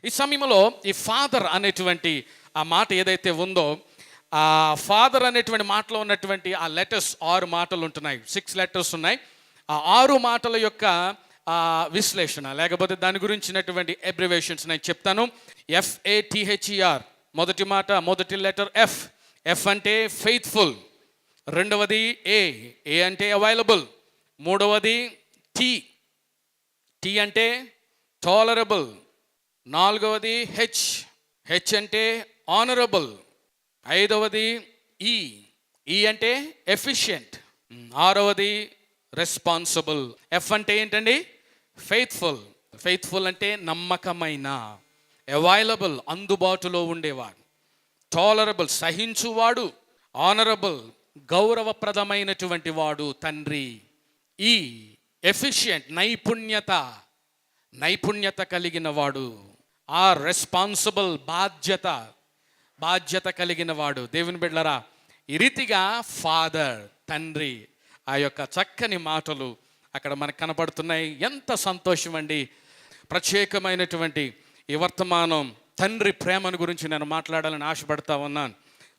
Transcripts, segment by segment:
ఈ సమయంలో ఈ ఫాదర్ అనేటువంటి ఆ మాట ఏదైతే ఉందో, ఆ ఫాదర్ అనేటువంటి మాటలో ఉన్నటువంటి ఆ లెటర్స్ 6 మాటలు ఉంటున్నాయి, 6 లెటర్స్ ఉన్నాయి. ఆ 6 మాటల యొక్క విశ్లేషణ లేకపోతే దాని గురించినటువంటి అబ్రివేషన్స్ నేను చెప్తాను. FATHER మొదటి మాట, మొదటి లెటర్ ఎఫ్. ఎఫ్ అంటే ఫెయిత్ఫుల్. రెండవది ఏ అంటే అవైలబుల్. మూడవది టీ అంటే టాలరబుల్. నాలుగవది హెచ్ అంటే ఆనరబుల్. ఐదవది ఈ అంటే ఎఫిషియెంట్. ఆరవది రెస్పాన్సిబుల్. ఎఫ్ అంటే ఏంటండి? ఫెయిత్ఫుల్. ఫెయిత్ఫుల్ అంటే నమ్మకమైన, అవైలబుల్ అందుబాటులో ఉండేవాడు. టాలరబుల్ సహించువాడు. ఆనరబుల్ గౌరవప్రదమైనటువంటి వాడు తండ్రి. ఎఫిషియెంట్ నైపుణ్యత కలిగిన వాడు. రెస్పాన్సిబుల్ బాధ్యత కలిగిన వాడు. దేవుని బిడ్డలారా, ఈ రీతిగా ఫాదర్ తండ్రి ఆ యొక్క చక్కని మాటలు అక్కడ మనకు కనపడుతున్నాయి. ఎంత సంతోషం అండి. ప్రత్యేకమైనటువంటి ఈ వర్తమానం తండ్రి ప్రేమను గురించి నేను మాట్లాడాలని ఆశపడతా ఉన్నాను.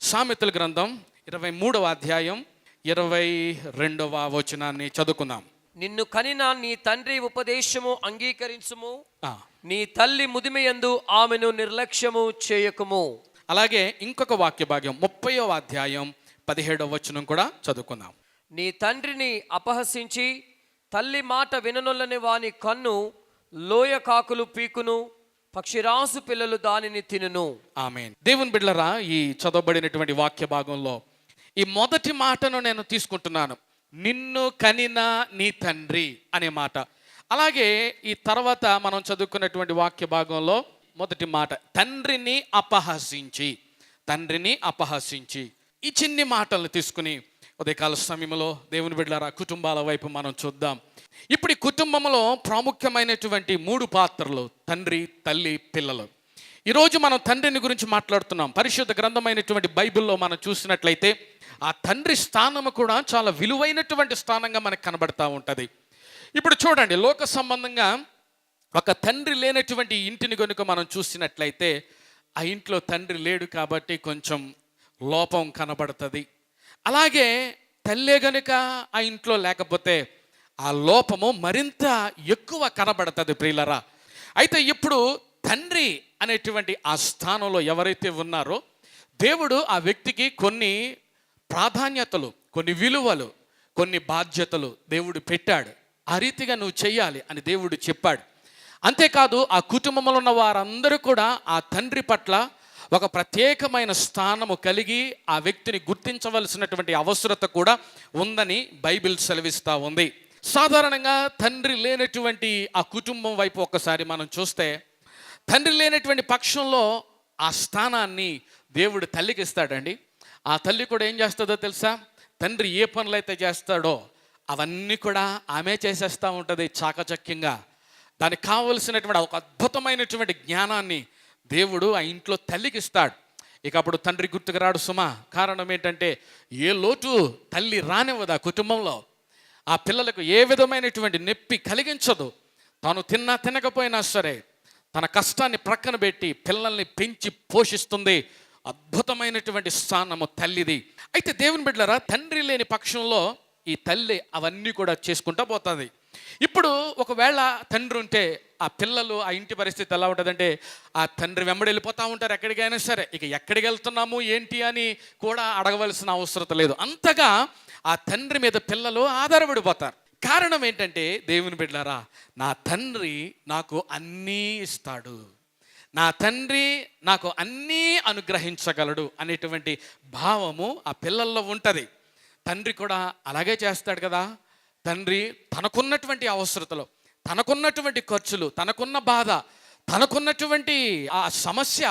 సామెతల గ్రంథం 23వ అధ్యాయం 22వ వచనాన్ని చదువుకుందాం. నిన్ను కనిన నీ తండ్రి ఉపదేశము అంగీకరించుము, నీ తల్లి ముదిమియందు ఆమెను నిర్లక్ష్యము చేయకుము. అలాగే ఇంకొక వాక్య భాగం 30వ అధ్యాయం 17వ వచనం కూడా చదువుకుందాం. నీ తండ్రిని అపహసించి తల్లి మాట విననొల్లని వాని కన్ను లోయ కాకులు పీకును, పక్షిరాసు పిల్లలు దానిని తినును. ఆమేన్. దేవుని బిడ్డలారా, ఈ చదవబడినటువంటి వాక్య భాగంలో ఈ మొదటి మాటను నేను తీసుకుంటున్నాను, నిన్ను కనిన నీ తండ్రి అనే మాట. అలాగే ఈ తర్వాత మనం చదువుకున్నటువంటి వాక్య భాగంలో మొదటి మాట తండ్రిని అపహసించి. ఈ చిన్ని మాటలను తీసుకుని ఉదయకాల సమయంలో దేవుని బిడ్డలారా కుటుంబాల వైపు మనం చూద్దాం. ఇప్పుడు ఈ కుటుంబంలో ప్రాముఖ్యమైనటువంటి 3 పాత్రలు: తండ్రి, తల్లి, పిల్లలు. ఈరోజు మనం తండ్రిని గురించి మాట్లాడుతున్నాం. పరిశుద్ధ గ్రంథమైనటువంటి బైబిల్లో మనం చూసినట్లయితే ఆ తండ్రి స్థానము కూడా చాలా విలువైనటువంటి స్థానంగా మనకు కనబడతా ఉంటుంది. ఇప్పుడు చూడండి, లోక సంబంధంగా ఒక తండ్రి లేనటువంటి ఇంటిని కనుక మనం చూసినట్లయితే ఆ ఇంట్లో తండ్రి లేడు కాబట్టి కొంచెం లోపం కనబడుతుంది. అలాగే తల్లే గనుక ఆ ఇంట్లో లేకపోతే ఆ లోపము మరింత ఎక్కువ కనబడుతుంది ప్రియులరా. అయితే ఇప్పుడు తండ్రి అనేటువంటి ఆ స్థానంలో ఎవరైతే ఉన్నారో దేవుడు ఆ వ్యక్తికి కొన్ని ప్రాధాన్యతలు, కొన్ని విలువలు, కొన్ని బాధ్యతలు దేవుడు పెట్టాడు. ఆ రీతిగా నువ్వు చెయ్యాలి అని దేవుడు చెప్పాడు. అంతేకాదు ఆ కుటుంబంలో ఉన్న వారందరూ కూడా ఆ తండ్రి పట్ల ఒక ప్రత్యేకమైన స్థానము కలిగి ఆ వ్యక్తిని గుర్తించవలసినటువంటి అవసరత కూడా ఉందని బైబిల్ సెలవిస్తూ ఉంది. సాధారణంగా తండ్రి లేనటువంటి ఆ కుటుంబం వైపు ఒక్కసారి మనం చూస్తే, తండ్రి లేనటువంటి పక్షంలో ఆ స్థానాన్ని దేవుడు తల్లికి ఇస్తాడండి. ఆ తల్లి కూడా ఏం చేస్తుందో తెలుసా? తండ్రి ఏ పనులైతే చేస్తాడో అవన్నీ కూడా ఆమె చేసేస్తూ ఉంటుంది చాకచక్యంగా. దానికి కావలసినటువంటి ఒక అద్భుతమైనటువంటి జ్ఞానాన్ని దేవుడు ఆ ఇంట్లో తల్లికి ఇస్తాడు. ఇక అప్పుడు తండ్రి గుర్తుకు రాడు సుమా. కారణం ఏంటంటే ఏ లోటు తల్లి రానివ్వదు. ఆ కుటుంబంలో ఆ పిల్లలకు ఏ విధమైనటువంటి నొప్పి కలిగించదు. తాను తిన్నా తినకపోయినా సరే తన కష్టాన్ని ప్రక్కన పెట్టి పిల్లల్ని పెంచి పోషిస్తుంది. అద్భుతమైనటువంటి స్థానము తల్లిది. అయితే దేవుని బిడ్డలారా, తండ్రి లేని పక్షంలో ఈ తల్లి అవన్నీ కూడా చేసుకుంటూ పోతుంది. ఇప్పుడు ఒకవేళ తండ్రి ఉంటే ఆ పిల్లలు ఆ ఇంటి పరిస్థితి ఎలా ఉంటుందంటే ఆ తండ్రి వెంబడి వెళ్ళిపోతూ ఉంటారు ఎక్కడికైనా సరే. ఇక ఎక్కడికి వెళ్తున్నాము ఏంటి అని కూడా అడగవలసిన అవసరం లేదు. అంతగా ఆ తండ్రి మీద పిల్లలు ఆధారపడిపోతారు. కారణం ఏంటంటే దేవుని బిడ్డలారా, నా తండ్రి నాకు అన్నీ ఇస్తాడు, నా తండ్రి నాకు అన్నీ అనుగ్రహించగలడు అనేటువంటి భావము ఆ పిల్లల్లో ఉంటుంది. తండ్రి కూడా అలాగే చేస్తాడు కదా. తండ్రి తనకున్నటువంటి అవసరతలు, తనకున్నటువంటి ఖర్చులు, తనకున్న బాధ, తనకున్నటువంటి ఆ సమస్య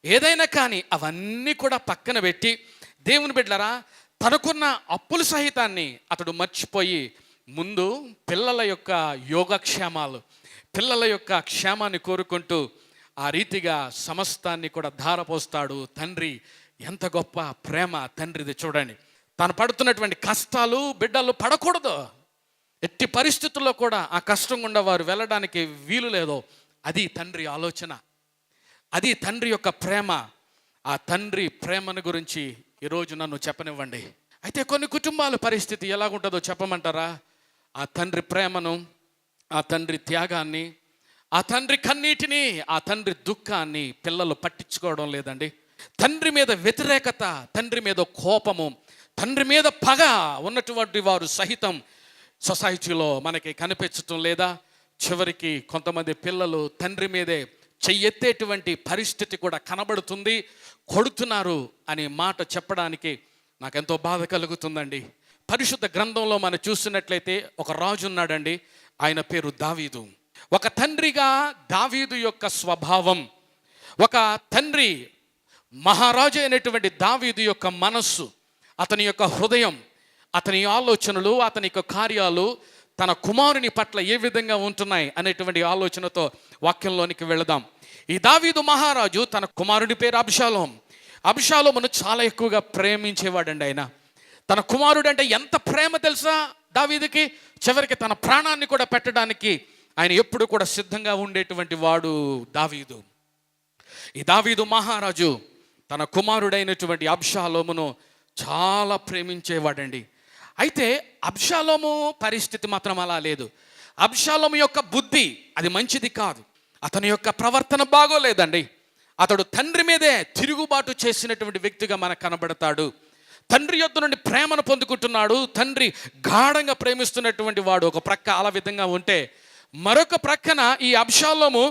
ఏదైనా కానీ అవన్నీ కూడా పక్కన పెట్టి దేవుని బిడ్డలారా తనకున్న అప్పుల సహితాన్ని అతడు మర్చిపోయి ముందు పిల్లల యొక్క యోగక్షేమాలు, పిల్లల యొక్క క్షేమాన్ని కోరుకుంటూ ఆ రీతిగా సమస్తాన్ని కూడా ధారపోస్తాడు తండ్రి. ఎంత గొప్ప ప్రేమ తండ్రిది చూడండి. తను పడుతున్నటువంటి కష్టాలు బిడ్డలు పడకూడదు. ఎట్టి పరిస్థితుల్లో కూడా ఆ కష్టం గుండా వారు వెళ్ళడానికి వీలు లేదో అది తండ్రి ఆలోచన. అది తండ్రి యొక్క ప్రేమ. ఆ తండ్రి ప్రేమను గురించి ఈరోజు నన్ను చెప్పనివ్వండి. అయితే కొన్ని కుటుంబాల పరిస్థితి ఎలాగుంటుందో చెప్పమంటారా? ఆ తండ్రి ప్రేమను, ఆ తండ్రి త్యాగాన్ని, ఆ తండ్రి కన్నీటిని, ఆ తండ్రి దుఃఖాన్ని పిల్లలు పట్టించుకోవడం లేదండి. తండ్రి మీద వ్యతిరేకత, తండ్రి మీద కోపము, తండ్రి మీద పగ ఉన్నటువంటి వారు సహితం సొసైటీలో మనకి కనిపించటం లేదా? చివరికి కొంతమంది పిల్లలు తండ్రి మీదే చెయ్యెత్తేటువంటి పరిస్థితి కూడా కనబడుతుంది. కొడుతున్నారు అనే మాట చెప్పడానికి నాకెంతో బాధ కలుగుతుందండి. పరిశుద్ధ గ్రంథంలో మనం చూసినట్లయితే ఒక రాజు ఉన్నాడండి. ఆయన పేరు దావీదు. ఒక తండ్రిగా దావీదు యొక్క స్వభావం, ఒక తండ్రి మహారాజు అయినటువంటి దావీదు యొక్క మనస్సు, అతని యొక్క హృదయం, అతని ఆలోచనలు, అతని యొక్క కార్యాలు తన కుమారుని పట్ల ఏ విధంగా ఉంటున్నాయి అనేటువంటి ఆలోచనతో వాక్యంలోనికి వెళదాం. ఈ దావీదు మహారాజు తన కుమారుడి పేరు అబ్షాలోం. అబ్షాలోమును చాలా ఎక్కువగా ప్రేమించేవాడండి. ఆయన తన కుమారుడు అంటే ఎంత ప్రేమ తెలుసా దావీదుకి? చివరికి తన ప్రాణాన్ని కూడా పెట్టడానికి ఆయన ఎప్పుడు కూడా సిద్ధంగా ఉండేటువంటి వాడు దావీదు. ఈ దావీదు మహారాజు తన కుమారుడైనటువంటి అబ్షాలోమును చాలా ప్రేమించేవాడండి. అయితే అబ్షాలోము పరిస్థితి మాత్రం అలా లేదు. అబ్షాలోము యొక్క బుద్ధి అది మంచిది కాదు. అతని యొక్క ప్రవర్తన బాగోలేదండి. అతడు తండ్రి మీదే తిరుగుబాటు చేసినటువంటి వ్యక్తిగా మనకు కనబడతాడు. తండ్రి యొద్ద నుండి ప్రేమను పొందుకుంటున్నాడు. తండ్రి గాఢంగా ప్రేమిస్తున్నటువంటి వాడు ఒక ప్రక్క అలా విధంగా ఉంటే, మరొక ప్రక్కన ఈ అబ్షాలోము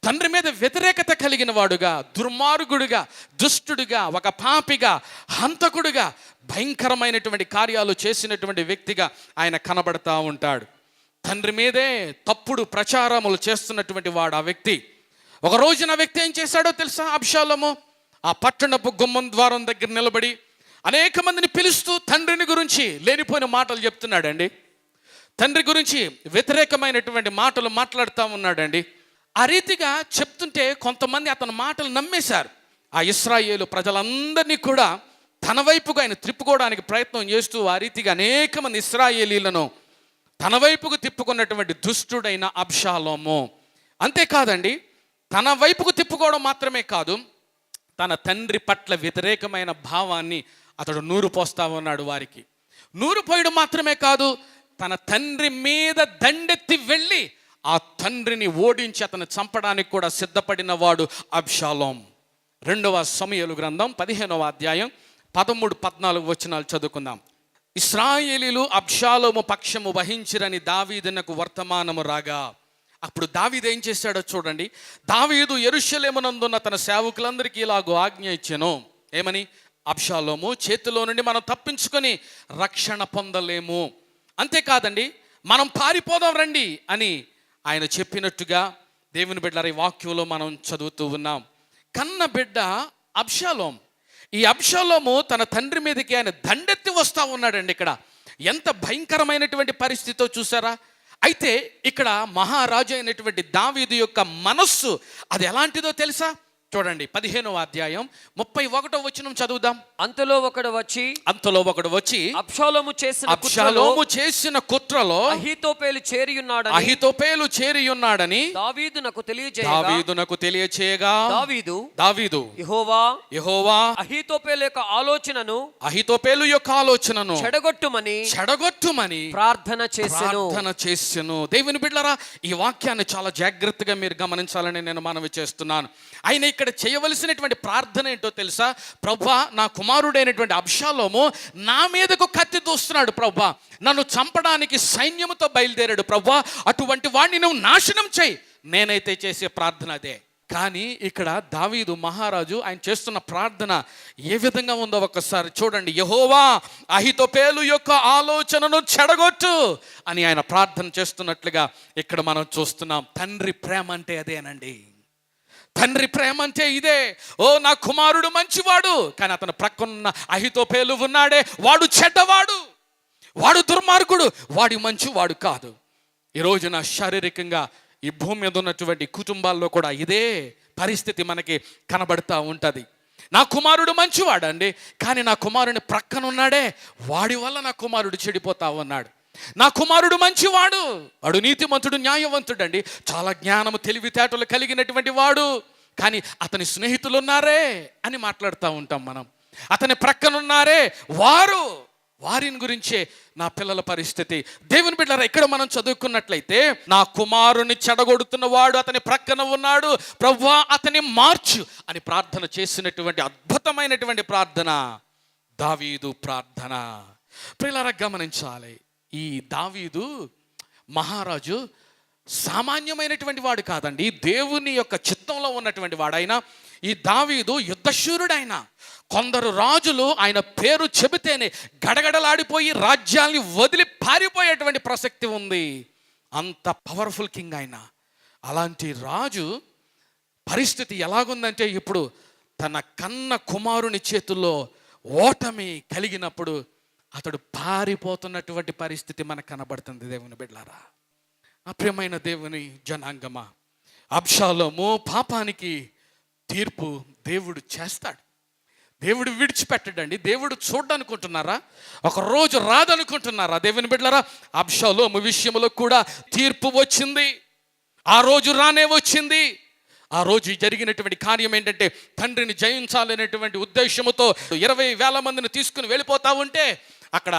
తండ్రి మీద వ్యతిరేకత కలిగిన వాడుగా, దుర్మార్గుడిగా, దుష్టుడిగా, ఒక పాపిగా, హంతకుడిగా, భయంకరమైనటువంటి కార్యాలు చేసినటువంటి వ్యక్తిగా ఆయన కనబడతా ఉంటాడు. తండ్రి మీదే తప్పుడు ప్రచారములు చేస్తున్నటువంటి వాడు ఆ వ్యక్తి. ఒక రోజున వ్యక్తి ఏం చేశాడో తెలుసా? అబ్షాలోము ఆ పట్టణపు గుమ్మం ద్వారం దగ్గర నిలబడి అనేక మందిని పిలుస్తూ తండ్రిని గురించి లేనిపోయిన మాటలు చెప్తున్నాడండి. తండ్రి గురించి వ్యతిరేకమైనటువంటి మాటలు మాట్లాడుతూ ఉన్నాడండి. ఆ రీతిగా చెప్తుంటే కొంతమంది అతని మాటలు నమ్మేశారు. ఆ ఇశ్రాయేలు ప్రజలందరినీ కూడా తన వైపుగా ఆయన త్రిప్పుకోవడానికి ప్రయత్నం చేస్తూ ఆ రీతిగా అనేక మంది ఇశ్రాయేలీలను తన వైపుకు తిప్పుకున్నటువంటి దుష్టుడైన అబ్షాలోము. అంతేకాదండి, తన వైపుకు తిప్పుకోవడం మాత్రమే కాదు, తన తండ్రి పట్ల వ్యతిరేకమైన భావాన్ని అతడు నూరు పోస్తా ఉన్నాడు వారికి. నూరు పోయడం మాత్రమే కాదు, తన తండ్రి మీద దండెత్తి వెళ్ళి ఆ తండ్రిని ఓడించి అతను చంపడానికి కూడా సిద్ధపడిన వాడు అబ్షాలోం. 2వ సమూయేలు గ్రంథం 15వ అధ్యాయం 13-14 వచనాలు చదువుకుందాం. ఇశ్రాయేలీలు అబ్షాలోము పక్షము వహించిరని దావీదునకు వర్తమానము రాగా, అప్పుడు దావీదు ఏం చేశాడో చూడండి. దావీదు యెరూషలేమునందున్న తన సేవకులందరికీ ఇలాగూ ఆజ్ఞ ఇచ్చెను. ఏమని? అబ్షాలోము చేతిలో నుండి మనం తప్పించుకొని రక్షణ పొందలేము. అంతేకాదండి, మనం పారిపోదాం రండి అని ఆయన చెప్పినట్టుగా దేవుని బిడ్డలారా ఈ వాక్యంలో మనం చదువుతూ ఉన్నాం. కన్న బిడ్డ అబ్షాలోం. ఈ అబ్షాలోము తన తండ్రి మీదకి ఆయన దండెత్తి వస్తూ ఉన్నాడండి. ఇక్కడ ఎంత భయంకరమైనటువంటి పరిస్థితితో చూసారా? అయితే ఇక్కడ మహారాజు అయినటువంటి దావీదు యొక్క మనస్సు అది ఎలాంటిదో తెలుసా? చూడండి 15వ అధ్యాయం 31వ వచనం చదువుదాం. అంతలో ఒకడు వచ్చి అబ్షాలోము చేసిన కుట్రలో అహీతోపేలు చేరి ఉన్నాడని దావీదునకు తెలియచేయగా దావీదు యెహోవా అహీతోపేలు యొక్క ఆలోచనను చెడగొట్టుమని ప్రార్థన చేసెను. దేవుని బిడ్డలారా, ఈ వాక్యాన్ని చాలా జాగ్రత్తగా మీరు గమనించాలని నేను మనవి చేస్తున్నాను. ఆయన ఇక్కడ చేయవలసినటువంటి ప్రార్థన ఏంటో తెలుసా? ప్రభువా, నా కుమారుడైనటువంటి అబ్షాలోము నా మీదకు కత్తి దూస్తున్నాడు ప్రభువా, నన్ను చంపడానికి సైన్యముతో బయలుదేరాడు ప్రభువా, అటువంటి వాడిని నువ్వు నాశనం చేయి. నేనైతే చేసే ప్రార్థన అదే. కానీ ఇక్కడ దావీదు మహారాజు ఆయన చేస్తున్న ప్రార్థన ఏ విధంగా ఉందో ఒక్కసారి చూడండి. యెహోవా అహీతోపేలు యొక్క ఆలోచనను చెడగొట్టు అని ఆయన ప్రార్థన చేస్తున్నట్లుగా ఇక్కడ మనం చూస్తున్నాం. తండ్రి ప్రేమ అంటే అదేనండి. తండ్రి ప్రేమ అంటే ఇదే. ఓ, నా కుమారుడు మంచివాడు, కానీ అతను ప్రక్కన్న అహీతోపేలు ఉన్నాడే, వాడు చెడ్డవాడు, వాడు దుర్మార్గుడు, వాడి మంచివాడు కాదు. ఈ రోజున శారీరకంగా ఈ భూమి మీద ఉన్నటువంటి కుటుంబాల్లో కూడా ఇదే పరిస్థితి మనకి కనబడుతూ ఉంటుంది. నా కుమారుడు మంచివాడండి, కానీ నా కుమారుని ప్రక్కన ఉన్నాడే, వాడి వల్ల నా కుమారుడు చెడిపోతా ఉన్నాడు. నా కుమారుడు మంచివాడు, వాడు నీతిమంతుడు, న్యాయవంతుడు అండి, చాలా జ్ఞానము తెలివితేటలు కలిగినటువంటి వాడు, కానీ అతని స్నేహితులు ఉన్నారే అని మాట్లాడుతూ ఉంటాం మనం. అతని ప్రక్కనున్నారే వారిని గురించే నా పిల్లల పరిస్థితి. దేవుని బిడ్డలారా, ఇక్కడ మనం చదువుకున్నట్లయితే నా కుమారుని చెడగొడుతున్న వాడు అతని ప్రక్కన ఉన్నాడు, ప్రభువా అతని మార్చు అని ప్రార్థన చేసినటువంటి అద్భుతమైనటువంటి ప్రార్థన దావీదు ప్రార్థన. ప్రియులారా గమనించాలి, ఈ దావీదు మహారాజు సామాన్యమైనటువంటి వాడు కాదండి, దేవుని యొక్క చిత్తంలో ఉన్నటువంటి వాడైనా. ఈ దావీదు యుద్ధశూరుడైన, కొందరు రాజులు ఆయన పేరు చెబితేనే గడగడలాడిపోయి రాజ్యాల్ని వదిలి పారిపోయేటువంటి ప్రసక్తి ఉంది, అంత పవర్ఫుల్ కింగ్ ఆయన. అలాంటి రాజు పరిస్థితి ఎలాగుందంటే, ఇప్పుడు తన కన్న కుమారుని చేతుల్లో ఓటమి కలిగినప్పుడు అతడు పారిపోతున్నటువంటి పరిస్థితి మనకు కనబడుతుంది. దేవుని బిడ్డలారా, అప్రియమైన దేవుని జనాంగమా, అబ్షాలోము పాపానికి తీర్పు దేవుడు చేస్తాడు. దేవుడు విడిచిపెట్టడండి. దేవుడు చూడనుకుంటున్నారా? ఒక రోజు రాదనుకుంటున్నారా? దేవుని బిడ్డలారా, అబ్షాలోము విషయంలో కూడా తీర్పు వచ్చింది. ఆ రోజు రానే వచ్చింది. ఆ రోజు జరిగినటువంటి కార్యం ఏంటంటే, తండ్రిని జయించాలనేటువంటి ఉద్దేశంతో 20,000 మందిని తీసుకుని వెళ్ళిపోతా ఉంటే అక్కడ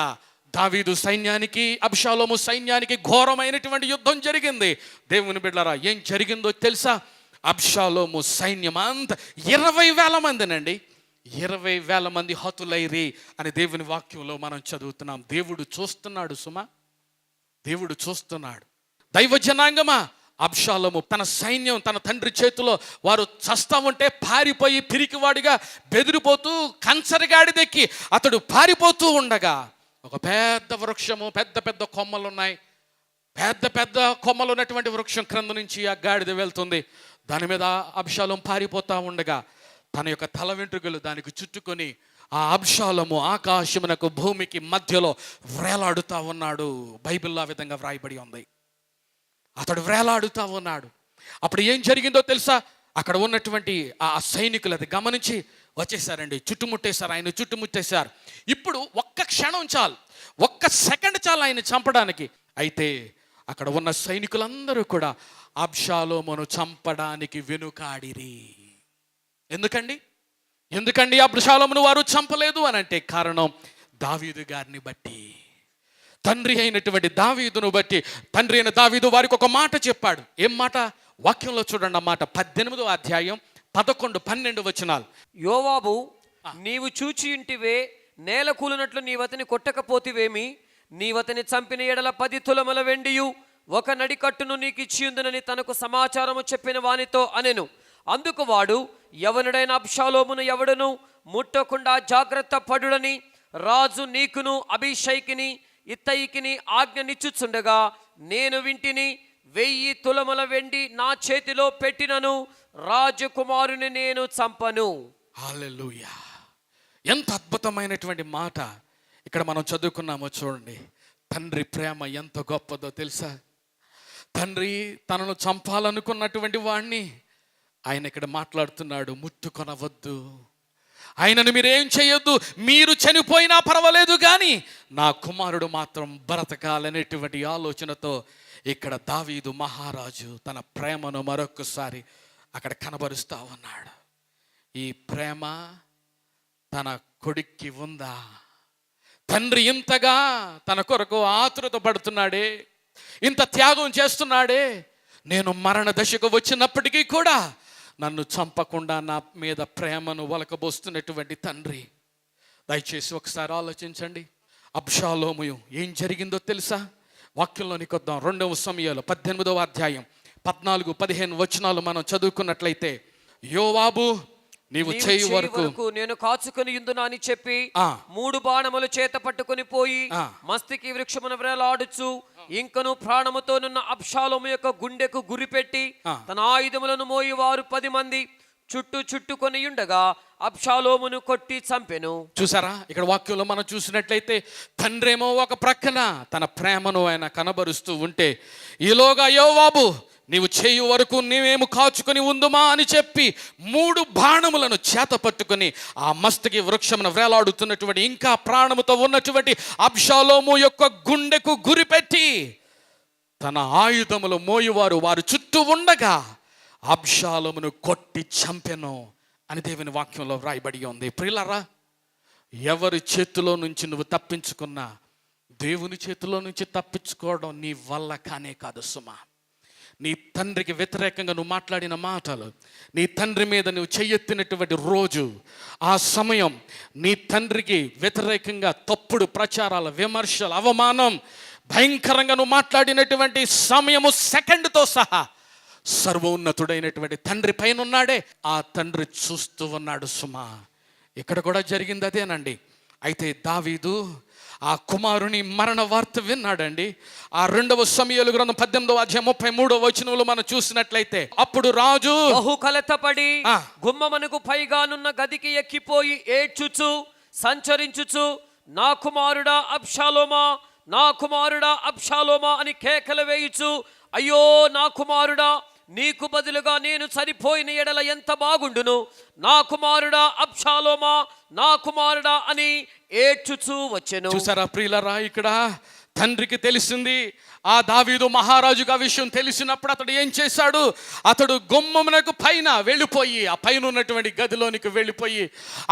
దావీదు సైన్యానికి అబ్షాలోము సైన్యానికి ఘోరమైనటువంటి యుద్ధం జరిగింది. దేవుని బిడ్డలారా, ఏం జరిగిందో తెలుసా? అబ్షాలోము సైన్యం అంతా 20,000 మందినండి, 20,000 మంది హతులైరి అని దేవుని వాక్యంలో మనం చదువుతున్నాం. దేవుడు చూస్తున్నాడు సుమా, దేవుడు చూస్తున్నాడు. దైవ జనాంగమా, అబ్షాలోము తన సైన్యం తన తండ్రి చేతిలో వారు చస్తా ఉంటే పారిపోయి పిరికివాడిగా బెదిరిపోతూ కంచరగాడిదెక్కి అతడు పారిపోతూ ఉండగా ఒక పెద్ద వృక్షము, పెద్ద పెద్ద కొమ్మలు ఉన్నాయి, పెద్ద పెద్ద కొమ్మలు ఉన్నటువంటి వృక్షం క్రింద నుంచి ఆ గాడిద వెళ్తుంది. దాని మీద అబ్షాలోము పారిపోతూ ఉండగా తన యొక్క తల వెంట్రుకలు దానికి చుట్టుకొని ఆ అబ్షాలోము ఆకాశమునకు భూమికి మధ్యలో వ్రేలాడుతూ ఉన్నాడు. బైబిల్లో ఆ విధంగా వ్రాయబడి ఉంది. అతడు వ్రేలాడుతూ ఉన్నాడు. అప్పుడు ఏం జరిగిందో తెలుసా? అక్కడ ఉన్నటువంటి ఆ సైనికులు అది గమనించి వచ్చేసారండి, చుట్టుముట్టేశారు, ఆయన చుట్టుముట్టేశారు. ఇప్పుడు ఒక్క క్షణం చాలు, ఒక్క సెకండ్ చాలు ఆయన చంపడానికి. అయితే అక్కడ ఉన్న సైనికులందరూ కూడా అబ్షాలోమును చంపడానికి వెనుకాడిరి. ఎందుకండి అబ్షాలోమును వారు చంపలేదు అని అంటే కారణం దావీదు గారిని బట్టి, తండ్రి అయినటువంటి దావీదును బట్టి. తండ్రి అయిన దావీదు వారికి ఒక మాట చెప్పాడు. ఏం మాట? వాక్యంలో చూడండి ఆ మాట, 18వ అధ్యాయం 11, 12 వచనాలు. యోవాబు, నీవు చూచి ఇంటివే, నేల కూలినట్లు నీవతని కొట్టకపోతివేమి? నీవతని చంపిన ఎడల 10 తులముల వెండియు 1 నడికట్టును నీకు ఇచ్చియుందునని తనకు సమాచారము చెప్పిన వానితో అనెను. అందుకు వాడు, యవనుడైన అబ్షాలోమును ఎవడును ముట్టకుండా జాగ్రత్త పడుడని రాజు నీకును అభిషేకిని ఇత్తయికిని ఆజ్ఞనిచ్చుచుండగా నేను వింటిని. 1000 తులముల వెండి నా చేతిలో పెట్టినను రాజకుమారుని నేను చంపను. హల్లెలూయా! ఎంత అద్భుతమైనటువంటి మాట ఇక్కడ మనం చదువుకున్నామో చూడండి. తండ్రి ప్రేమ ఎంత గొప్పదో తెలుసా? తండ్రి తనను చంపాలనుకున్నటువంటి వాణ్ణి ఆయన ఇక్కడ మాట్లాడుతున్నాడు, ముట్టుకొనవద్దు, ఆయనను మీరేం చేయొద్దు, మీరు చనిపోయినా పర్వాలేదు కానీ నా కుమారుడు మాత్రం బ్రతకాలనేటువంటి ఆలోచనతో ఇక్కడ దావీదు మహారాజు తన ప్రేమను మరొకసారి అక్కడ కనబరుస్తూ ఉన్నాడు. ఈ ప్రేమ తన కొడుక్కి ఉందా? తండ్రి ఇంతగా తన కొరకు ఆతురత పడుతున్నాడే, ఇంత త్యాగం చేస్తున్నాడే, నేను మరణ దశకు వచ్చినప్పటికీ కూడా నన్ను చంపకుండా నా మీద ప్రేమను ఒలకబోస్తున్నటువంటి తండ్రి. దయచేసి ఒకసారి ఆలోచించండి. అబ్షాలోము ఏం జరిగిందో తెలుసా? వాక్యంలోనికి వద్దాం. 2వ సమూయేలు 18వ అధ్యాయం 14, 15 వచనాలు మనం చదువుకున్నట్లయితే, యోవాబు, నీవు చేయి వరకు నేను కాచుకొని యుందునా అని చెప్పి 3 బాణములు చేత పట్టుకొని పోయి మస్తికి వృక్షమును వ్రేలాడుచు ఇంకను ప్రాణముతోనున్న అబ్షాలోము యొక్క గుండెకు గురిపెట్టి తన ఆయుధములను మోయి వారు 10 మంది చుట్టుకొని ఉండగా అబ్షాలోమును కొట్టి చంపెను. చూసారా? ఇక్కడ వాక్యంలో మనం చూసినట్లయితే తండ్రేమో ఒక ప్రక్కన తన ప్రేమను ఆయన కనబరుస్తూ ఉంటే, ఈలోగా యోవాబు, నీవు చేయు వరకు నీవేము కాచుకొని ఉందుమా అని చెప్పి 3 బాణములను చేత పట్టుకొని ఆ మస్తకి వృక్షమును వేలాడుతున్నటువంటి ఇంకా ప్రాణముతో ఉన్నటువంటి అబ్షాలోము యొక్క గుండెకు గురిపెట్టి తన ఆయుధములు మోయువారు వారు చుట్టూ ఉండగా అబ్షాలోమును కొట్టి చంపెను అని దేవుని వాక్యంలో వ్రాయబడి ఉంది. ప్రియులారా, ఎవరి చేతిలో నుంచి నువ్వు తప్పించుకున్నా దేవుని చేతిలో నుంచి తప్పించుకోవడం నీ వల్ల కానే కాదు సుమా. నీ తండ్రికి వ్యతిరేకంగా నువ్వు మాట్లాడిన మాటలు, నీ తండ్రి మీద నువ్వు చెయ్యెత్తినటువంటి రోజు, ఆ సమయం, నీ తండ్రికి వ్యతిరేకంగా తప్పుడు ప్రచారాలు, విమర్శలు, అవమానం, భయంకరంగా నువ్వు మాట్లాడినటువంటి సమయము సెకండ్తో సహా సర్వోన్నతుడైనటువంటి తండ్రి పైన ఉన్నాడే, ఆ తండ్రి చూస్తూ ఉన్నాడు సుమా. ఇక్కడ కూడా జరిగింది అదేనండి. అయితే దావీదు ఆ కుమారుని మరణ వార్త విన్నాడండి. ఆ 2వ సమూయేలు గ్రంథం 18వ అధ్యాయం 33వ వచనంలో మనం చూసినట్లయితే, అప్పుడు రాజు బహు కలతపడి గుమ్మమునకు పైగానున్న గదికి ఎక్కిపోయి ఏడ్చుచు సంచరించుచు, నా కుమారుడా అబ్షాలోమా, నా కుమారుడా అబ్షాలోమా అని కేకలు వేయుచు, అయ్యో నా కుమారుడా, నీకు బదులుగా నేను చనిపోయిన ఎడల ఎంత బాగుండును, నా కుమారుడా అబ్షాలోమా, నా కుమారుడా అని ఏడ్చుచూ వచ్చెను. చూసారా ప్రియులరా, ఇక్కడ తండ్రికి తెలిసింది. ఆ దావీదు మహారాజుగా విషయం తెలిసినప్పుడు అతడు ఏం చేశాడు? అతడు గుమ్మమునకు పైన వెళ్ళిపోయి, ఆ పైన ఉన్నటువంటి గదిలోనికి వెళ్ళిపోయి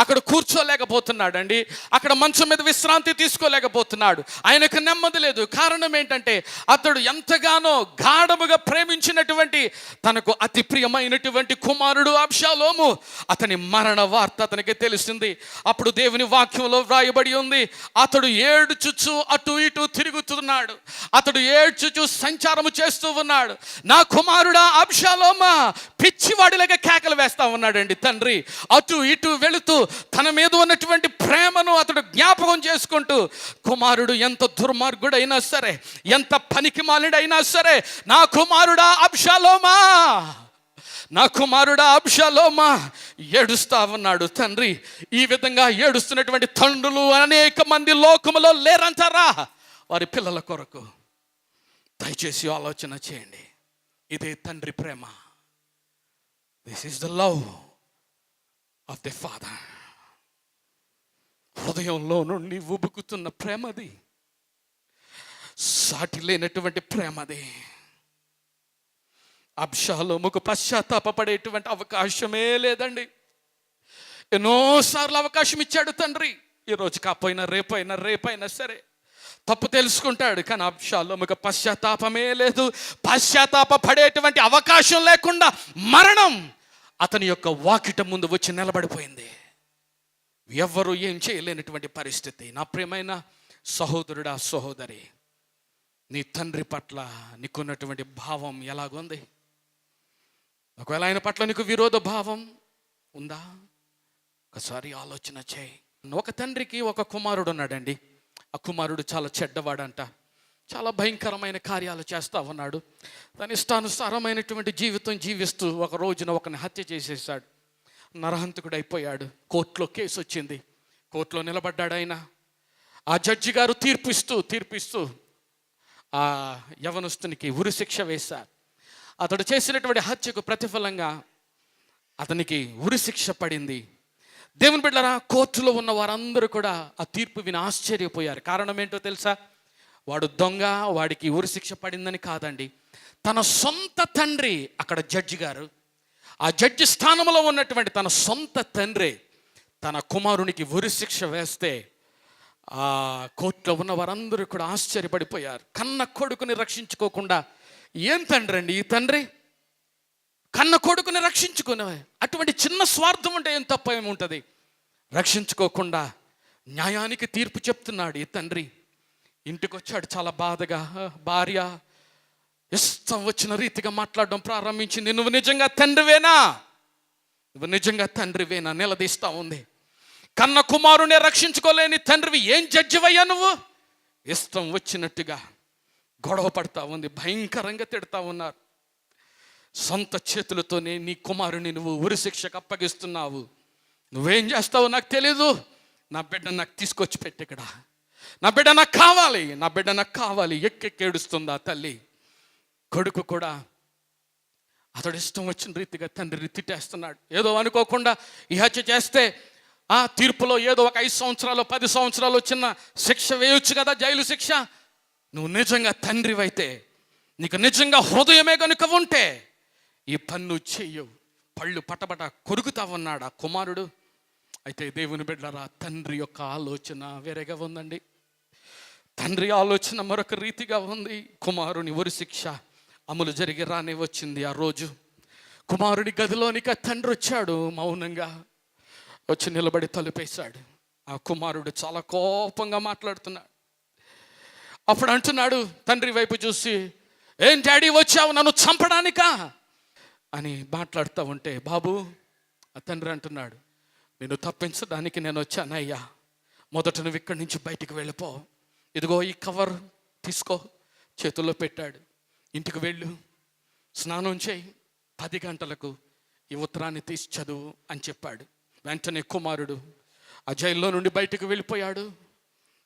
అక్కడ కూర్చోలేకపోతున్నాడు అండి. అక్కడ మంచం మీద విశ్రాంతి తీసుకోలేకపోతున్నాడు. ఆయనకు నెమ్మది లేదు. కారణం ఏంటంటే, అతడు ఎంతగానో గాఢముగా ప్రేమించినటువంటి తనకు అతి ప్రియమైనటువంటి కుమారుడు అబ్షాలోము, అతని మరణ వార్త అతనికి తెలిసింది. అప్పుడు దేవుని వాక్యంలో వ్రాయబడి ఉంది, అతడు ఏడ్చుచు అటు ఇటు తిరుగుతున్నాడు, అతడు ఏడ్చుచు సంచారము చేస్తూ ఉన్నాడు. నా కుమారుడా అబ్షాలోమా, పిచ్చివాడిలాగా కేకలు వేస్తా ఉన్నాడండి తండ్రి. అటు ఇటు వెళుతూ తన మీద ఉన్నటువంటి ప్రేమను అతడు జ్ఞాపకం చేసుకుంటూ, కుమారుడు ఎంత దుర్మార్గుడైనా సరే, ఎంత పనికిమాలిడైనా సరే, నా కుమారుడా అబ్షాలోమా, నా కుమారుడా అబ్షాలోమా ఏడుస్తా ఉన్నాడు తండ్రి. ఈ విధంగా ఏడుస్తున్నటువంటి తండ్రులు అనేక మంది లోకములో లేరంటారా? వారి పిల్లల కొరకు దయచేసి ఆలోచన చేయండి. ఇదే తండ్రి ప్రేమ. This is the love of the father. హృదయంలో నుండి ఉబుకుతున్న ప్రేమది, సాటి లేనటువంటి ప్రేమది. అబ్షాలోముకు పశ్చాత్తాపపడేటువంటి అవకాశమే లేదండి. ఎన్నోసార్లు అవకాశం ఇచ్చాడు తండ్రి. ఈరోజు కాకపోయినా రేపైనా సరే తప్పు తెలుసుకుంటాడు. కానీ అబ్షాలోముకు పశ్చాత్తాపమే లేదు. పశ్చాత్తాప పడేటువంటి అవకాశం లేకుండా మరణం అతని యొక్క వాకిట ముందు వచ్చి నిలబడిపోయింది. ఎవ్వరూ ఏం చేయలేనటువంటి పరిస్థితి. నా ప్రియమైన సహోదరుడా, సహోదరి, నీ తండ్రి పట్ల నీకున్నటువంటి భావం ఎలాగుంది? ఒకవేళ ఆయన పట్ల నీకు విరోధ భావం ఉందా? ఒకసారి ఆలోచన చేయి. ఒక తండ్రికి ఒక కుమారుడు ఉన్నాడండి. ఆ కుమారుడు చాలా చెడ్డవాడంట. చాలా భయంకరమైన కార్యాలు చేస్తూ ఉన్నాడు. తన ఇష్టానుసారమైనటువంటి జీవితం జీవిస్తూ ఒక రోజున ఒకరిని హత్య చేసేసాడు. నరహంతకుడు అయిపోయాడు. కోర్టులో కేసు వచ్చింది. కోర్టులో నిలబడ్డాడు ఆయన. ఆ జడ్జి గారు తీర్పిస్తూ ఆ యవనస్తునికి ఉరిశిక్ష వేశారు. అతడు చేసినటువంటి హత్యకు ప్రతిఫలంగా అతనికి ఉరిశిక్ష పడింది. దేవుని బిడ్డలారా, కోర్టులో ఉన్న వారందరూ కూడా ఆ తీర్పు విని ఆశ్చర్యపోయారు. కారణం ఏంటో తెలుసా? వాడు దొంగ, వాడికి ఉరిశిక్ష పడిందని కాదండి. తన సొంత తండ్రి అక్కడ జడ్జి గారు, ఆ జడ్జి స్థానంలో ఉన్నటువంటి తన సొంత తండ్రి తన కుమారునికి ఉరిశిక్ష వేస్తే ఆ కోర్టులో ఉన్న వారందరూ కూడా ఆశ్చర్యపడిపోయారు. కన్న కొడుకుని రక్షించుకోకుండా ఏం తండ్రి అండి ఈ తండ్రి? కన్న కొడుకుని రక్షించుకునే అటువంటి చిన్న స్వార్థం ఉంటే ఏం తప్ప ఏముంటుంది? రక్షించుకోకుండా న్యాయానికి తీర్పు చెప్తున్నాడు ఈ తండ్రి. ఇంటికి వచ్చాడు చాలా బాధగా. భార్య ఇష్టం వచ్చిన రీతిగా మాట్లాడడం ప్రారంభించింది. నువ్వు నిజంగా తండ్రివేనా నిలదీస్తా ఉంది. కన్న కుమారునే రక్షించుకోలేని తండ్రివి ఏం జడ్జివయ్యా నువ్వు? ఇష్టం వచ్చినట్టుగా గొడవ పడతా ఉంది. భయంకరంగా తిడతా ఉన్నారు. సొంత చేతులతోనే నీ కుమారుని నువ్వు ఉరిశిక్షకు అప్పగిస్తున్నావు. నువ్వేం చేస్తావో నాకు తెలీదు. నా బిడ్డ నాకు తీసుకొచ్చి పెట్టి ఇక్కడ, నా బిడ్డ నాకు కావాలి ఎక్కెక్కి ఏడుస్తుంది ఆ తల్లి. కొడుకు కూడా అతడు ఇష్టం వచ్చిన రీతిగా తండ్రిని తిట్టేస్తున్నాడు. ఏదో అనుకోకుండా ఈ హత్య చేస్తే ఆ తీర్పులో ఏదో ఒక 5 సంవత్సరాలు 10 సంవత్సరాలు చిన్న శిక్ష వేయొచ్చు కదా, జైలు శిక్ష. నువ్వు నిజంగా తండ్రివైతే, నీకు నిజంగా హృదయమే కనుక ఉంటే ఈ పన్ను చెయ్యు, పళ్ళు పటపట కొరుకుతా ఉన్నాడు ఆ కుమారుడు. అయితే దేవుని బిడ్డలారా, తండ్రి యొక్క ఆలోచన వేరేగా ఉందండి. తండ్రి ఆలోచన మరొక రీతిగా ఉంది. కుమారుని ఉరి శిక్ష అమలు జరిగి రానే వచ్చింది. ఆ రోజు కుమారుడి గదిలోనికి తండ్రి వచ్చాడు. మౌనంగా వచ్చి నిలబడి తలుపేశాడు. ఆ కుమారుడు చాలా కోపంగా మాట్లాడుతున్నాడు. అప్పుడు అంటున్నాడు తండ్రి వైపు చూసి, ఏం డాడీ వచ్చావు నన్ను చంపడానికా అని మాట్లాడుతూ ఉంటే, బాబు, ఆ తండ్రి అంటున్నాడు, నేను తప్పించడానికి నేను వచ్చానయ్యా. మొదట నువ్వు ఇక్కడి నుంచి బయటికి వెళ్ళిపో. ఇదిగో ఈ కవర్ తీసుకో, చేతుల్లో పెట్టాడు. ఇంటికి వెళ్ళు, స్నానం చేయి, 10 గంటలకు ఈ ఉత్తరాన్ని తీసి చదువు అని చెప్పాడు. వెంటనే కుమారుడు ఆ జైల్లో నుండి బయటకు వెళ్ళిపోయాడు.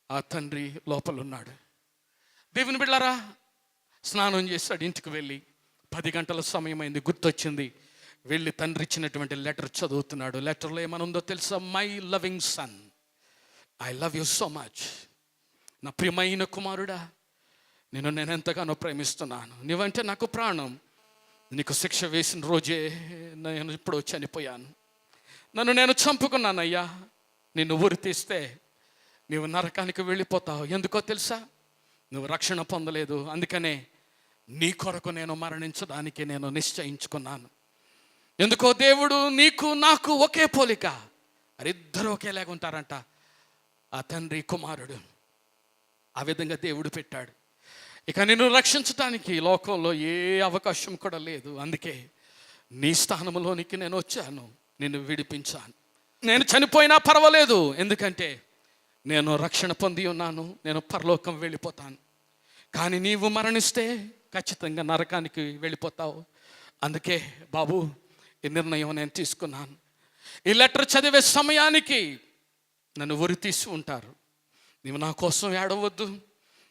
ఆ తండ్రి లోపల ఉన్నాడు. దేవుని బిడ్డలారా, స్నానం చేశాడు. ఇంటికి వెళ్ళి 10 గంటల సమయం అయింది. గుర్తొచ్చింది. వెళ్ళి తండ్రి ఇచ్చినటువంటి లెటర్ చదువుతున్నాడు. లెటర్లో ఏమనుందో తెలుసా? My loving son, I love you so much. నా ప్రియమైన కుమారుడా, నేను ఎంతగానో ప్రేమిస్తున్నాను. నువ్వంటే నాకు ప్రాణం. నీకు శిక్ష వేసిన రోజే నేను ఇప్పుడు చనిపోయాను. నన్ను నేను చంపుకున్నానయ్యా. నిన్ను ఊరి తీస్తే నీవు నరకానికి వెళ్ళిపోతావు. ఎందుకో తెలుసా? నువ్వు రక్షణ పొందలేదు. అందుకనే నీ కొరకు నేను మరణించడానికి నేను నిశ్చయించుకున్నాను. ఎందుకో దేవుడు నీకు నాకు ఒకే పోలిక. అరిద్దరు ఒకేలాగా ఉంటారంట. ఆ తండ్రి కుమారుడు ఆ విధంగా దేవుడు పెట్టాడు. ఇక నిన్ను రక్షించడానికి లోకంలో ఏ అవకాశం కూడా లేదు. అందుకే నీ స్థానంలోనికి నేను వచ్చాను, నిన్ను విడిపించాను. నేను చనిపోయినా పర్వాలేదు, ఎందుకంటే నేను రక్షణ పొంది ఉన్నాను. నేను పరలోకం వెళ్ళిపోతాను. కానీ నీవు మరణిస్తే ఖచ్చితంగా నరకానికి వెళ్ళిపోతావు. అందుకే బాబు, ఈ నిర్ణయం నేను తీసుకున్నాను. ఈ లెటర్ చదివే సమయానికి నన్ను ఉరి తీసి ఉంటారు. నీవు నా కోసం ఏడవద్దు.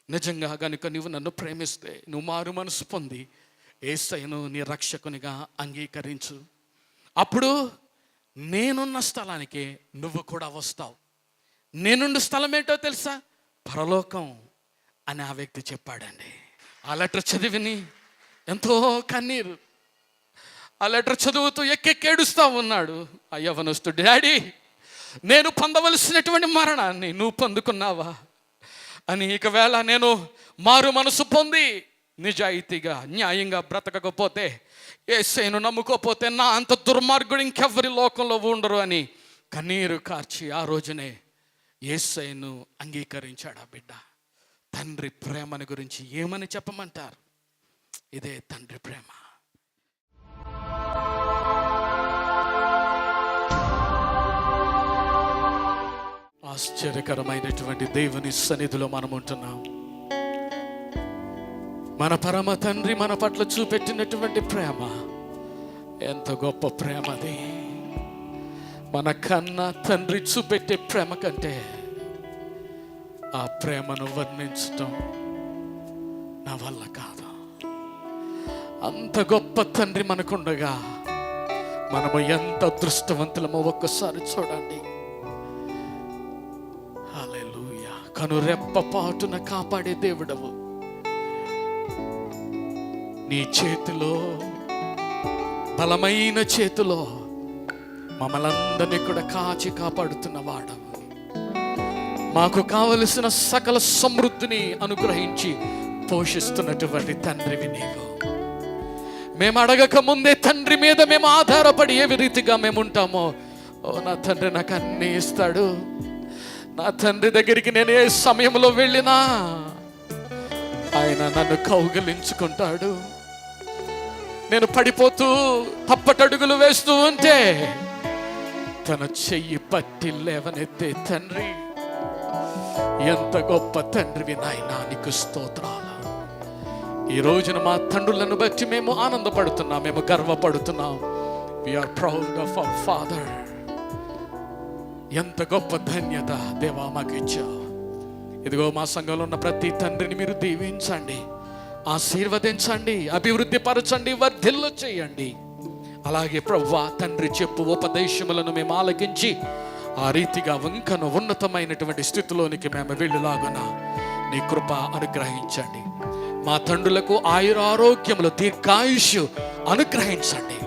నిజంగా కనుక నువ్వు నన్ను ప్రేమిస్తే నువ్వు మారు మనసు పొంది యేసయ్యను నీ రక్షకునిగా అంగీకరించు. అప్పుడు నేనున్న స్థలానికి నువ్వు కూడా వస్తావు. నేనున్న స్థలం ఏంటో తెలుసా? పరలోకం అని ఆ వ్యక్తి చెప్పాడండి. ఆ లెటర్ చదివిని ఎంతో కన్నీరు. ఆ లెటర్ చదువుతూ ఎక్కెక్కేడుస్తూ ఉన్నాడు ఆ యవ్వనస్తుడు. డాడీ, నేను పొందవలసినటువంటి మరణాన్ని నువ్వు పొందుకున్నావా అని. ఒకవేళ నేను మారు మనసు పొంది నిజాయితీగా న్యాయంగా బ్రతకకపోతే, యేసయ్యను నమ్ముకోపోతే, నా అంత దుర్మార్గుడు ఇంకెవ్వరి లోకంలో ఉండరు అని కన్నీరు కార్చి ఆ రోజునే యేసయ్యను అంగీకరించాడు ఆ బిడ్డ. తండ్రి ప్రేమను గురించి ఏమని చెప్పమంటారు? ఇదే తండ్రి ప్రేమ. ఆశ్చర్యకరమైనటువంటి దేవుని సన్నిధిలో మనం ఉంటున్నాం. మన పరమ తండ్రి మన పట్ల చూపెట్టినటువంటి ప్రేమ ఎంత గొప్ప ప్రేమ అది. మన కన్నా తండ్రి చూపెట్టే ప్రేమ కంటే ఆ ప్రేమను వర్ణించటం నా వల్ల కాదు. అంత గొప్ప తండ్రి మనకుండగా మనము ఎంత అదృష్టవంతులమో ఒక్కసారి చూడండి. హల్లెలూయా. కనురెప్ప పాటున కాపాడే దేవుడవు. నీ చేతిలో, బలమైన చేతిలో మమ్మల్ందరినీ కూడా కాచి కాపాడుతున్న వాడవు. మాకు కావలసిన సకల సమృద్ధిని అనుగ్రహించి పోషిస్తున్నటువంటి తండ్రివి నీవు. మేము అడగక ముందే తండ్రి మీద మేము ఆధారపడి ఏ రీతిగా మేము ఉంటామో, ఓ నా తండ్రి నాకు అన్నీ ఇస్తాడు. నా తండ్రి దగ్గరికి నేను ఏ సమయంలో వెళ్ళినా ఆయన నన్ను కౌగిలించుకుంటాడు. నేను పడిపోతూ తప్పటడుగులు వేస్తూ ఉంటే తన చెయ్యి పట్టి లేవనెత్తే తండ్రి. ఎంత గొప్ప తండ్రివి నాయనా, నీకు స్తోత్రాలు. ఈ రోజున మా తండ్రులను బట్టి మేము ఆనందపడుతున్నాం, మేము గర్వపడుతున్నాం. We are proud of our father. ఎంత గొప్ప ధన్యత దేవా మాకు ఇచ్చావు. ఇదిగో మా సంఘంలో ఉన్న ప్రతి తండ్రిని మీరు దీవించండి, ఆశీర్వదించండి, అభివృద్ధి పరచండి, వర్ధిల్లు చేయండి. అలాగే ప్రభువా, తండ్రి చెప్పు ఉపదేశములను మేము ఆలకించి ఆ రీతిగా వంకను ఉన్నతమైనటువంటి స్థితిలోనికి మేము వెళ్ళులాగున నీ కృప అనుగ్రహించండి. మా తండ్రులకు ఆయురారోగ్యములు, దీర్ఘాయుష్యు అనుగ్రహించండి.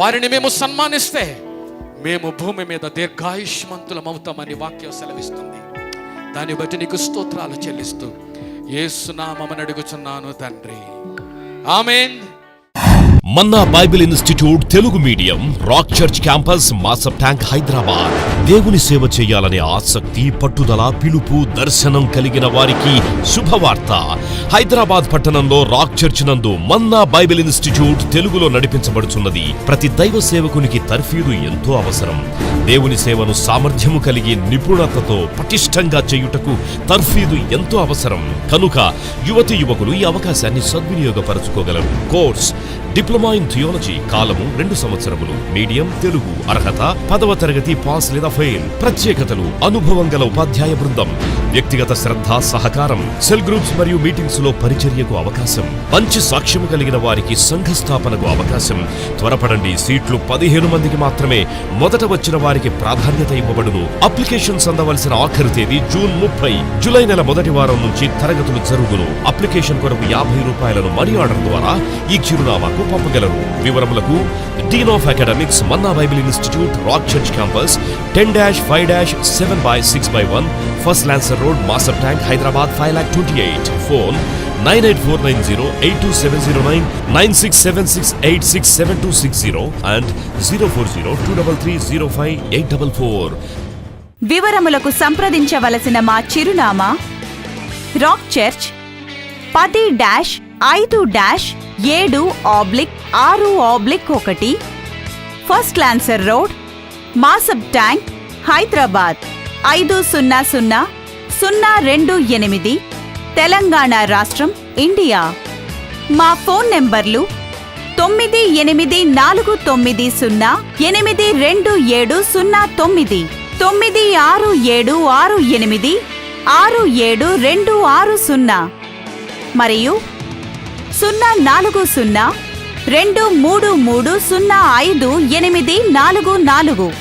వారిని మేము సన్మానిస్తే మేము భూమి మీద దీర్ఘాయుష్మంతులమవుతామని వాక్యం సెలవిస్తుంది. దాన్ని బట్టి నీకు స్తోత్రాలు చెల్లిస్తూ యేసు నామమున అడుగుచున్నాను తండ్రి, ఆమేన్. Manna Bible Institute Telugu medium, Rock Church campus, Masab Tank, Hyderabad. దేవుని సేవ చేయాలనే ఆసక్తి, పట్టుదల, పిలుపు, దర్శనం కలిగిన వారికి శుభవార్త. హైదరాబాద్ పట్టణంలో రాక్ చర్చ్ నందు మన్నా బైబిల్ ఇన్స్టిట్యూట్ తెలుగులో నడిపించబడుచున్నది. ప్రతి దైవ సేవకునికి తర్ఫీదు ఎంతో అవసరం. దేవుని సేవను సామర్థ్యము కలిగి నిపుణతతో పటిష్టంగా చేయుటకు తర్ఫీదు ఎంతో అవసరం. కనుక యువతి యువకులు ఈ అవకాశాన్ని సద్వినియోగపరచుకోగలరు. కోర్స్ డిప్లొమా ఇన్ థియాలజీ, కాలము 2 సంవత్సరములు, మీడియం తెలుగు, అర్హత 10వ తరగతి పాస్ లేదా ఫెయిల్. ప్రత్యేకతలు: అనుభవం గల ఉపాధ్యాయ బృందం, వ్యక్తిగత శ్రద్ధ, సహకారం, సెల్ గ్రూప్స్ మరియు మీటింగ్స్ లో పరిచర్యకు అవకాశం, మంచి సాక్ష్యము కలిగిన వారికి సంఘ స్థాపనకు అవకాశం. త్వరపడండి, సీట్లు 15 మందికి మాత్రమే. మొదట వచ్చిన వారికి ప్రాధాన్యత ఇవ్వబడును. అప్లికేషన్స్ అందవలసిన ఆఖరి తేదీ జూన్ 30. జూలై నెల మొదటి వారం నుంచి తరగతులు జరుగును. అప్లికేషన్ కొరకు ₹50 మనీ ఆర్డర్ ద్వారా ఈ చిరునామాకు పంపగలరు. వివరములకు dean of academics, Manna Bible Institute, Rock Church campus, 10-5-7/6/1, First Lancer Road, Masab Tank, Hyderabad 5,28,000. Phone 9849082709, 9676867260 and 04023305844. వివరములకు సంప్రదించవలసిన మా చిరునామా: Rock Church 10-5-7/6/1, First Lancer Road, Masab Tank, Hyderabad 500028, తెలంగాణ రాష్ట్రం, ఇండియా. మా ఫోన్ నెంబర్లు 9849082709, 967686867260 మరియు 04023305844.